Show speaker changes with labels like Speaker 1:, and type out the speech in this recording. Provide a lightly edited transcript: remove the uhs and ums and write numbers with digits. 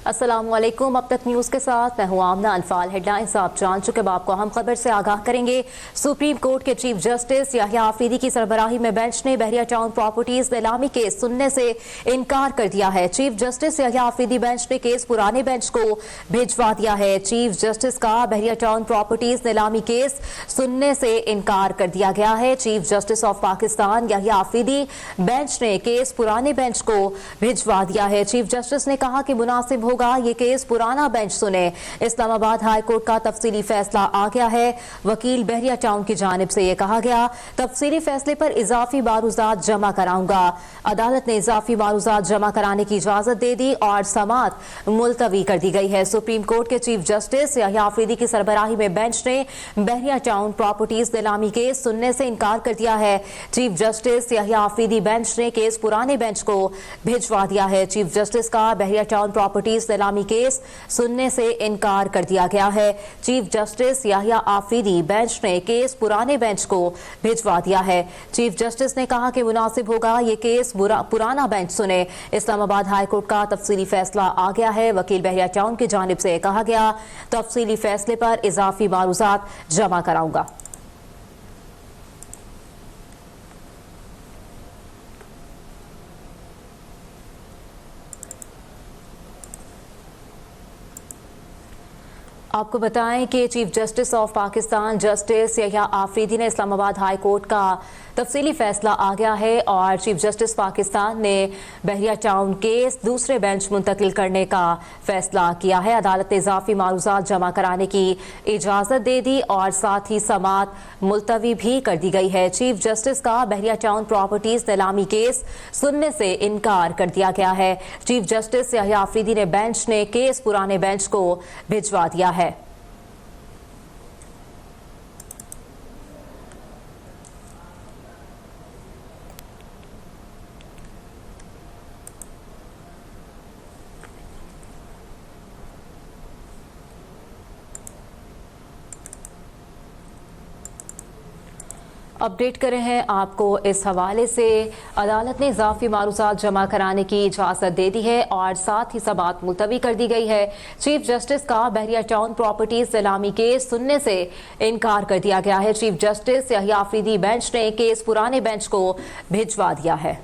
Speaker 1: अस्सलामुअलैकुम। अब तक न्यूज़ के साथ मैं हूं आमना अनफाल। हेडलाइंस आप जान चुके। अब आपको अहम खबर से आगाह करेंगे। सुप्रीम कोर्ट के चीफ जस्टिस याहिया आफरीदी की सरबराही में बेंच ने बहरिया टाउन प्रॉपर्टीज नीलामी केस सुनने से इनकार कर दिया है। Chief justice Yahya Afridi bench ने केस पुराने बेंच को भिजवा दिया है। चीफ जस्टिस का बहरिया टाउन प्रॉपर्टीज नीलामी केस सुनने से इनकार कर दिया गया है। Chief justice of Pakistan Yahya Afridi bench ने केस पुराने बेंच को भिजवा दिया है। चीफ जस्टिस ने कहा कि मुनासिब होगा ये केस पुराना बेंच सुने। इस्लामाबाद हाई कोर्ट का तफसीली फैसला आ गया है। वकील बहरिया टाउन की जानिब से यह कहा गया, तफसीली फैसले पर इजाफी मारूजात जमा कराऊंगा। अदालत ने इजाफी मारूजात जमा कराने की इजाजत दे दी और समात मुलतवी कर दी गई है। सुप्रीम कोर्ट के चीफ जस्टिस याहिया आफरीदी की सरबराही में बेंच ने बहरिया टाउन प्रॉपर्टीज नीलामी केस सुनने से इनकार कर दिया है। Chief justice Yahya Afridi bench ने केस पुराने बेंच को भिजवा दिया है। चीफ जस्टिस का बहरिया टाउन प्रॉपर्टीज नीलामी केस सुनने से इनकार कर दिया गया है। Chief justice Yahya Afridi bench ने केस पुराने बेंच को भिजवा दिया है। चीफ जस्टिस ने कहा कि मुनासिब होगा ये केस पुराना बेंच सुने। इस्लामाबाद हाई कोर्ट का तफसीली फैसला आ गया है। वकील बहरिया टाउन की जानिब से कहा गया, तफसीली फैसले पर इजाफी मारूजात जमा कराऊंगा। आपको बताएं कि chief justice of Pakistan justice Yahya Afridi ने इस्लामाबाद हाई कोर्ट का तफसीली फैसला आ गया है और चीफ जस्टिस पाकिस्तान ने बहरिया टाउन केस दूसरे बेंच मुंतकिल करने का फैसला किया है। अदालत ने इजाफी मारूजात जमा कराने की इजाज़त दे दी और साथ ही समात मुलतवी भी कर दी गई है। चीफ जस्टिस का बहरिया टाउन प्रॉपर्टीज नीलामी केस सुनने से इनकार कर दिया गया है। चीफ जस्टिस याहिया आफरीदी ने बेंच ने केस पुराने बेंच को भिजवा दिया है। अपडेट करें हैं आपको इस हवाले से। अदालत ने इजाफी मारूजात जमा कराने की इजाज़त दे दी है और साथ ही समात मुलतवी कर दी गई है। चीफ जस्टिस का बहरिया टाउन प्रॉपर्टीज नीलामी केस सुनने से इनकार कर दिया गया है। Chief justice Yahya Afridi bench ने केस पुराने बेंच को भिजवा दिया है।